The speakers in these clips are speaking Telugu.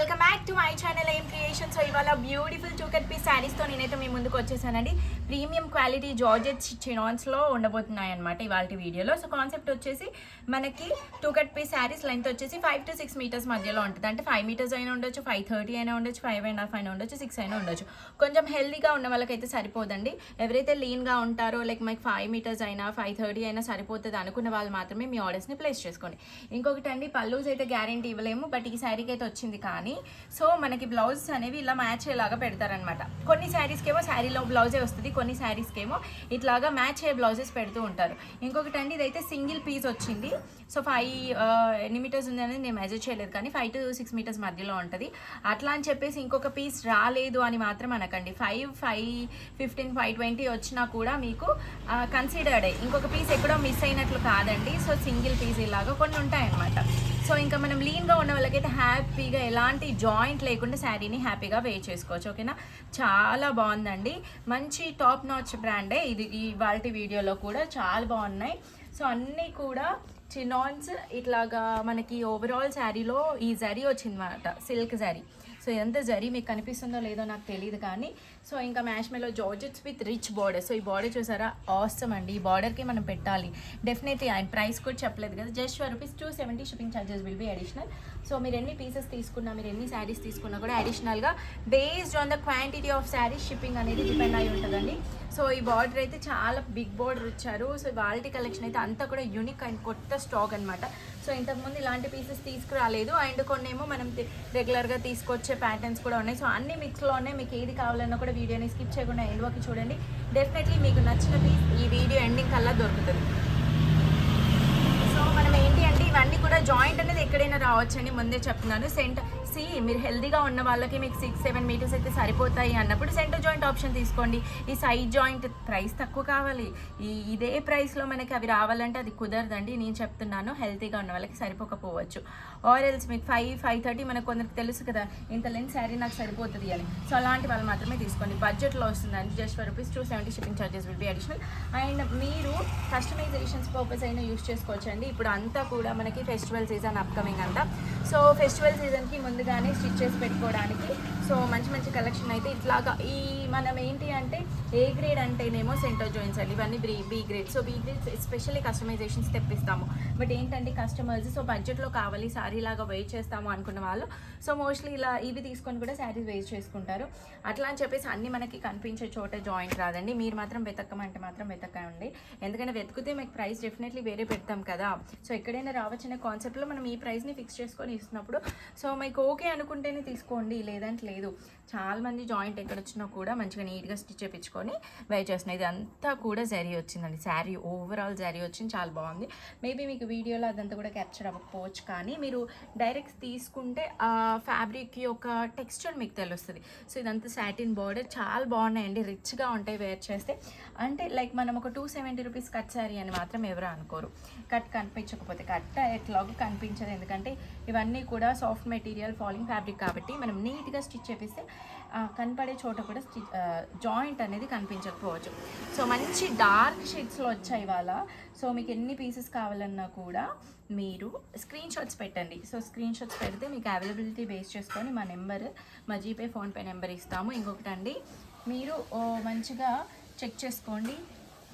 Welcome back to my channel ఏం క్రియేషన్. సో ఇవాళ బ్యూటిఫుల్ 2 కట్ పీస్ శారీస్తో నేనైతే మీ ముందుకు వచ్చేసానండి. ప్రీమియం క్వాలిటీ జార్జెట్ చినాన్స్లో ఉండబోతున్నాయి అనమాట ఇవాళ వీడియోలో. సో కాన్సెప్ట్ వచ్చేసి మనకి 2 కట్ పీస్ శారీస్ లెంత్ వచ్చేసి 5 to 6 మీటర్స్ మధ్యలో ఉంటుంది. అంటే 5 మీటర్స్ అయినా ఉండొచ్చు, 5:30 అయినా ఉండొచ్చు, 5.5 అయినా ఉండొచ్చు, 6 అయినా ఉండొచ్చు. కొంచెం హెల్దీగా ఉన్న వాళ్ళకైతే సరిపోదండి. ఎవరైతే లీన్గా ఉంటారో లైక్ మాకు 5 మీటర్స్ అయినా 5:30 అయినా సరిపోతుంది అనుకున్న వాళ్ళు మాత్రమే మీ ఆర్డర్స్ని ప్లేస్ చేసుకోండి. ఇంకొకటి అండి, పల్లూస్ అయితే గ్యారెంటీ ఇవ్వలేము, బట్ ఈ శారీకి అయితే వచ్చింది. కానీ సో మనకి బ్లౌజెస్ అనేవి ఇలా మ్యాచ్ అయ్యేలాగా పెడతారనమాట. కొన్ని శారీస్కి ఏమో శారీలో బ్లౌజే వస్తుంది, కొన్ని శారీస్కి ఏమో ఇట్లాగా మ్యాచ్ అయ్యే బ్లౌజెస్ పెడుతూ ఉంటారు. ఇంకొకటి అండి, ఇదైతే సింగిల్ పీస్ వచ్చింది. సో 5 ఎన్ని మీటర్స్ ఉంది అనేది నేను మెజర్ చేయలేదు, కానీ 5 to 6 మీటర్స్ మధ్యలో ఉంటుంది. అట్లా అని చెప్పేసి ఇంకొక పీస్ రాలేదు అని మాత్రం అనకండి. 5, 5:15, 5:20 వచ్చినా కూడా మీకు కన్సిడర్డ్ ఇంకొక పీస్ ఎక్కడో మిస్ అయినట్లు కాదండి. సో సింగిల్ పీస్ ఇలాగా కొన్ని ఉంటాయన్నమాట. సో ఇంకా మనం లీన్గా ఉన్న వాళ్ళకైతే హ్యాపీగా ఎలాంటి జాయింట్ లేకుండా శారీని హ్యాపీగా వేర్ చేసుకోవచ్చు. ఓకేనా, చాలా బాగుందండి. మంచి టాప్ నాచ్ బ్రాండే ఇది. ఇవాళ వీడియోలో కూడా చాలా బాగున్నాయి. సో అన్నీ కూడా చినాన్స్ ఇట్లాగా మనకి ఓవరాల్ శారీలో ఈ జరీ వచ్చిందన్నమాట, సిల్క్ జరీ. సో ఎంత జరీ మీకు కనిపిస్తుందో లేదో నాకు తెలియదు, కానీ సో ఇంకా మ్యాష్మెలో georgettes with rich border. So ఈ బార్డర్ చూసారా, ఆసమ్ అండి. ఈ బార్డర్కి మనం పెట్టాలి డెఫినెట్లీ. ఆయన ప్రైస్ కూడా చెప్పలేదు కదా, just ₹270 shipping charges will be additional. So మీరు ఎన్ని పీసెస్ తీసుకున్నా, మీరు ఎన్ని శారీస్ తీసుకున్నా కూడా అడిషనల్గా based on the quantity of saris shipping అనేది డిపెండ్ అయి ఉంటుందండి. సో ఈ బార్డర్ అయితే చాలా బిగ్ బార్డర్ ఇచ్చారు. సో క్వాలిటీ కలెక్షన్ అయితే అంతా కూడా యూనిక్ అండ్ కొత్త స్టాక్ అనమాట. సో ఇంతకుముందు ఇలాంటి పీసెస్ తీసుకురాలేదు. అండ్ కొన్ని ఏమో మనం రెగ్యులర్గా తీసుకొచ్చే ప్యాటర్న్స్ కూడా ఉన్నాయి. సో అన్ని మిక్స్లో ఉన్నాయి. మీకు ఏది కావాలన్నా కూడా వీడియోని స్కిప్ చేయకుండా ఎండ్ వరకు చూడండి. డెఫినెట్లీ మీకు నచ్చిన పీస్ ఈ వీడియో ఎండింగ్ కల్లా దొరుకుతుంది. సో మనం ఏంటి అంటే ఇవన్నీ కూడా జాయింట్ అనేది ఎక్కడైనా రావచ్చని ముందే చెప్తున్నాను. మీరు హెల్దీగా ఉన్న వాళ్ళకి మీకు 6-7 మీటర్స్ అయితే సరిపోతాయి అన్నప్పుడు సెంటర్ జాయింట్ ఆప్షన్ తీసుకోండి. ఈ సైడ్ జాయింట్ ప్రైస్ తక్కువ కావాలి, ఇదే ప్రైస్లో మనకి అవి రావాలంటే అది కుదరదండి. నేను చెప్తున్నాను, హెల్తీగా ఉన్న వాళ్ళకి సరిపోకపోవచ్చు. ఆర్ ఎల్స్ మీకు 5-5:30 మనకు కొందరికి తెలుసు కదా, ఇంత లెంత్ శారీ నాకు సరిపోతుంది అని. సో అలాంటి వాళ్ళు మాత్రమే తీసుకోండి. బడ్జెట్లో వస్తుందండి. Just ₹270 shipping charges will be additional. And మీరు కస్టమైజేషన్స్ పర్పస్ అయినా యూస్ చేసుకోవచ్చండి. ఇప్పుడు అంతా కూడా మనకి ఫెస్టివల్ సీజన్ అప్కమింగ్ అంతా. సో ఫెస్టివల్ సీజన్కి ముందుగానే స్టిచ్ చేసి పెట్టుకోవడానికి సో మంచి మంచి కలెక్షన్ అయితే ఇట్లాగా. ఈ మనం ఏంటి అంటే ఏ గ్రేడ్ అంటేనేమో సెంటర్ జాయింట్స్ అండి, ఇవన్నీ B grade. So B grade especially customisations తెప్పిస్తాము. బట్ ఏంటంటే కస్టమర్స్ సో బడ్జెట్లో కావాలి, శారీ లాగా వెయిట్ చేస్తాము అనుకున్న వాళ్ళు సో మోస్ట్లీ ఇలా ఇవి తీసుకొని కూడా శారీస్ వేస్ట్ చేసుకుంటారు. అట్లా అని చెప్పేసి అన్నీ మనకి కనిపించే చోట జాయింట్ రాదండి. మీరు మాత్రం వెతకమంటే మాత్రం వెతకండి, ఎందుకంటే వెతికితే మీకు ప్రైస్ డెఫినెట్లీ వేరే పెడతాం కదా. సో ఎక్కడైనా రావచ్చనే కాన్సెప్ట్లో మనం ఈ ప్రైస్ని ఫిక్స్ చేసుకొని ఇస్తున్నప్పుడు సో మీకు ఓకే అనుకుంటేనే తీసుకోండి, లేదంటే లేదు. చాలామంది జాయింట్ ఎక్కడ వచ్చినా కూడా మంచిగా నీట్గా స్టిచ్ చేయించుకొని వేర్ చేస్తున్నాయి. ఇది అంతా కూడా జరీ వచ్చిందండి. శారీ ఓవరాల్ జరీ వచ్చింది, చాలా బాగుంది. మేబీ మీకు వీడియోలో అదంతా కూడా క్యాప్చర్ అవ్వకపోవచ్చు, కానీ మీరు డైరెక్ట్ తీసుకుంటే ఆ ఫ్యాబ్రిక్ యొక్క టెక్స్చర్ మీకు తెలుస్తుంది. సో ఇదంతా సాటిన్ బార్డర్, చాలా బాగున్నాయండి, రిచ్గా ఉంటాయి వేర్ చేస్తే. అంటే లైక్ మనం ఒక ₹270 కట్ శారీ అని మాత్రం ఎవరు అనుకోరు. కట్ కనిపించకపోతే కట్ ఎట్లాగో కనిపించదు, ఎందుకంటే ఇవన్నీ కూడా సాఫ్ట్ మెటీరియల్ ఫాలింగ్ ఫ్యాబ్రిక్ కాబట్టి మనం నీట్గా స్టిచ్ చేపిస్తే కనపడే చోట కూడా జాయింట్ అనేది కనిపించకపోవచ్చు. సో మంచి డార్క్ షేడ్స్లో వచ్చాయి ఇవాళ. సో మీకు ఎన్ని పీసెస్ కావాలన్నా కూడా మీరు స్క్రీన్ షాట్స్ పెట్టండి. సో స్క్రీన్ షాట్స్ పెడితే మీకు అవైలబిలిటీ బేస్ చేసుకొని మా నెంబర్, మా జీపే ఫోన్పే నెంబర్ ఇస్తాము. ఇంకొకటి అండి, మీరు మంచిగా చెక్ చేసుకోండి.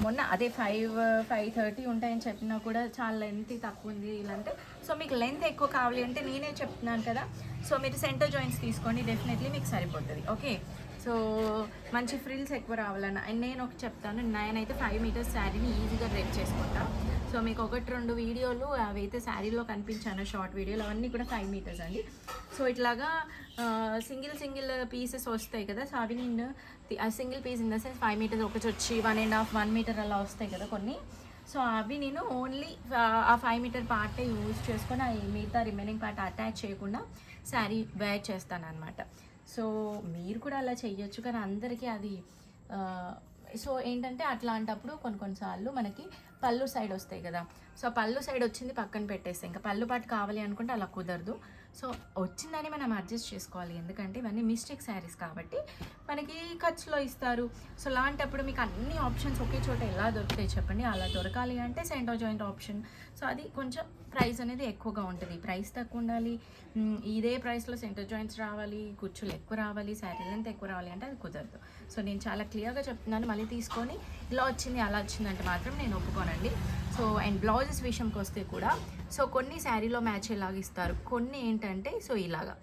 మొన్న అదే 5-5:30 ఉంటాయని చెప్పినా కూడా చాలా లెంత్ తక్కువ ఉంది ఇలాంటి. సో మీకు లెంత్ ఎక్కువ కావాలి అంటే నేనే చెప్తున్నాను కదా, సో మీరు సెంటర్ జాయింట్స్ తీసుకోండి, డెఫినెట్లీ మీకు సరిపోతుంది. ఓకే, సో మంచి ఫ్రిల్స్ ఎక్కువ రావాలన్న. అండ్ నేను ఒకటి చెప్తాను, నేనైతే 5 మీటర్స్ శారీని ఈజీగా డ్రెప్ చేసుకుంటా. సో మీకు 1-2 వీడియోలు అవైతే శారీలో కనిపించాను, షార్ట్ వీడియోలు, అవన్నీ కూడా 5 మీటర్స్ అండి. సో ఇట్లాగా సింగిల్ పీసెస్ వస్తాయి కదా. సో అవి నేను single piece in the sense 5 meters ఒకటి వచ్చి 1.5-1 మీటర్ అలా వస్తాయి కదా కొన్ని. సో అవి నేను ఓన్లీ ఆ 5 మీటర్ పార్టే యూజ్ చేసుకొని ఆ మిగతా రిమైనింగ్ పార్ట్ అటాచ్ చేయకుండా శారీ వేర్ చేస్తాను అనమాట. సో మీరు కూడా అలా చెయ్యొచ్చు, కానీ అందరికీ అది సో ఏంటంటే అట్లాంటప్పుడు కొన్నిసార్లు మనకి పళ్ళు సైడ్ వస్తాయి కదా. సో పళ్ళు సైడ్ వచ్చింది పక్కన పెట్టేస్తే ఇంకా పళ్ళు పాటు కావాలి అనుకుంటే అలా కుదరదు. సో వచ్చిందని మనం అడ్జస్ట్ చేసుకోవాలి, ఎందుకంటే ఇవన్నీ మిస్టేక్ శారీస్ కాబట్టి మనకి ఖర్చులో ఇస్తారు. సో అలాంటప్పుడు మీకు అన్ని ఆప్షన్స్ ఒకే చోట ఎలా దొరుకుతాయి చెప్పండి? అలా దొరకాలి అంటే సెంటర్ జాయింట్ ఆప్షన్. సో అది కొంచెం ప్రైస్ అనేది ఎక్కువగా ఉంటుంది, ప్రైస్ తక్కువ ఉండాలి, ఇదే ప్రైస్లో సెంటర్ జాయింట్స్ రావాలి, కుచ్చులు ఎక్కువ రావాలి, శారీ లెంత్ ఎక్కువ రావాలి అంటే అది కుదరదు. సో నేను చాలా క్లియర్గా చెప్తున్నాను, మళ్ళీ తీసుకొని ఇలా వచ్చింది అలా వచ్చిందంటే మాత్రం నేను ఒప్పుకోనండి. సో అండ్ బ్లౌజెస్ విషయంకి వస్తే కూడా సో కొన్ని శారీలో మ్యాచ్ అయ్యేలాగా ఇస్తారు, కొన్ని ఏంటంటే సో ఇలాగా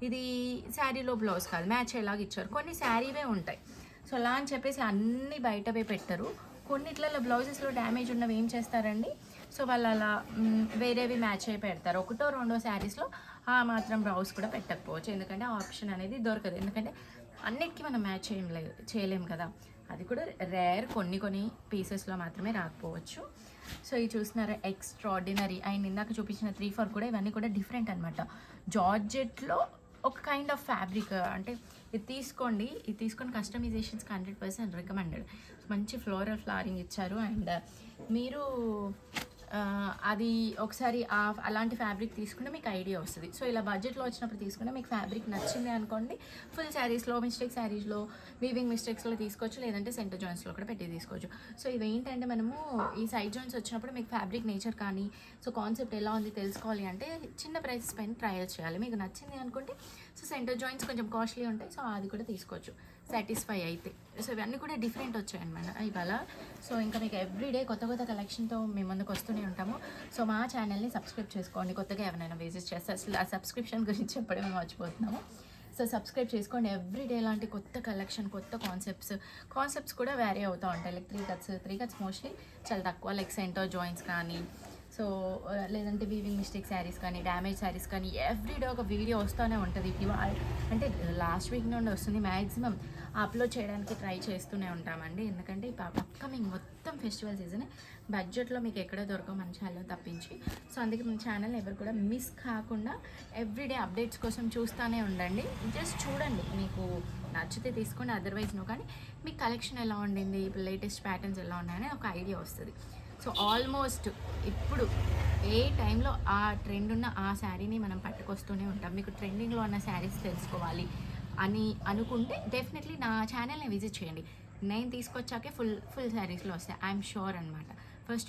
ఇది శారీలో బ్లౌజ్ కాదు మ్యాచ్ అయ్యేలాగా ఇచ్చారు, కొన్ని శారీవే ఉంటాయి. సో అలా అని చెప్పేసి అన్నీ బయటవే పెట్టరు, కొన్నిట్లలో బ్లౌజెస్లో డ్యామేజ్ ఉన్నవి ఏం చేస్తారండి, సో వాళ్ళు అలా వేరేవి మ్యాచ్ అయి పెడతారు. ఒకటో రెండో శారీస్లో ఆ మాత్రం బ్లౌజ్ కూడా పెట్టకపోవచ్చు, ఎందుకంటే ఆప్షన్ అనేది దొరకదు, ఎందుకంటే అన్నిటికీ మనం మ్యాచ్ చేయలేము కదా, అది కూడా రేర్, కొన్ని పీసెస్లో మాత్రమే రాకపోవచ్చు. సో ఇది చూస్తున్నారా ఎక్స్ట్రాడినరీ. అండ్ ఇందాక చూపించిన 3-4 కూడా ఇవన్నీ కూడా డిఫరెంట్ అనమాట. జార్జెట్లో ఒక కైండ్ ఆఫ్ ఫ్యాబ్రిక్, అంటే ఇది తీసుకొని కస్టమైజేషన్స్కి 100% రికమెండెడ్. మంచి ఫ్లోరింగ్ ఇచ్చారు. అండ్ మీరు అది ఒకసారి అలాంటి ఫ్యాబ్రిక్ తీసుకుంటే మీకు ఐడియా వస్తుంది. సో ఇలా బడ్జెట్లో వచ్చినప్పుడు తీసుకుంటే మీకు ఫ్యాబ్రిక్ నచ్చింది అనుకోండి, ఫుల్ శారీస్లో మిస్టేక్ శారీస్లో వీవింగ్ మిస్టేక్స్లో తీసుకోవచ్చు, లేదంటే సెంటర్ జాయింట్స్లో కూడా పెట్టి తీసుకోవచ్చు. సో ఇవి ఏంటంటే మనము ఈ సైడ్ జాయింట్స్ వచ్చినప్పుడు మీకు ఫ్యాబ్రిక్ నేచర్ కానీ సో కాన్సెప్ట్ ఎలా ఉంది తెలుసుకోవాలి అంటే చిన్న ప్రైసెస్ పైన ట్రయల్ చేయాలి. మీకు నచ్చింది అనుకుంటే సో సెంటర్ జాయింట్స్ కొంచెం కాస్ట్లీ ఉంటాయి, సో అది కూడా తీసుకోవచ్చు సాటిస్ఫై అయితే. సో ఇవన్నీ కూడా డిఫరెంట్ వచ్చాయన్నమాట ఇవాళ. సో ఇంకా మీకు ఎవ్రీడే కొత్త కలెక్షన్తో మేము ముందుకు వస్తూనే ఉంటాము. సో మా ఛానల్ని సబ్స్క్రైబ్ చేసుకోండి, కొత్తగా ఎవరైనా విజిట్ చేస్తే. అసలు ఆ సబ్స్క్రిప్షన్ గురించి చెప్పడమే మర్చిపోతున్నాము. సో సబ్స్క్రైబ్ చేసుకోండి, ఎవ్రీడే ఇలాంటి కొత్త కలెక్షన్, కొత్త కాన్సెప్ట్స్ కూడా వేరీ అవుతూ ఉంటాయి. లైక్ త్రీ కట్స్ మోస్ట్లీ చాలా తక్కువ, లైక్ సెంటర్ జాయింట్స్ కానీ సో లేదంటే వీవింగ్ మిస్టేక్ శారీస్ కానీ డ్యామేజ్ శారీస్ కానీ ఎవ్రీడే ఒక వీడియో వస్తూనే ఉంటుంది. అంటే లాస్ట్ వీక్ నుండి వస్తుంది, మ్యాక్సిమం అప్లోడ్ చేయడానికి ట్రై చేస్తూనే ఉంటామండి, ఎందుకంటే ఇప్పుడు అప్కమింగ్ మొత్తం ఫెస్టివల్ సీజన్, బడ్జెట్లో మీకు ఎక్కడ దొరకవు మన ఛానల్ తప్పించి. సో అందుకే మన ఛానల్ ఎవరు కూడా మిస్ కాకుండా ఎవ్రీడే అప్డేట్స్ కోసం చూస్తూనే ఉండండి. జస్ట్ చూడండి, మీకు నచ్చితే తీసుకోండి, అదర్వైజ్ నో. కానీ మీకు కలెక్షన్ ఎలా ఉండింది, ఇప్పుడు లేటెస్ట్ ప్యాటర్న్స్ ఎలా ఉన్నాయని ఒక ఐడియా వస్తుంది. సో ఆల్మోస్ట్ ఇప్పుడు ఏ టైంలో ఆ ట్రెండ్ ఉన్న ఆ శారీని మనం పట్టుకొస్తూనే ఉంటాం. మీకు ట్రెండింగ్లో ఉన్న శారీస్ తెలుసుకోవాలి అని అనుకుంటే డెఫినెట్లీ నా ఛానల్ని విజిట్ చేయండి. నేను తీసుకొచ్చాకే ఫుల్ శారీస్లో వస్తాయి, ఐఎమ్ షూర్ అనమాట. ఫస్ట్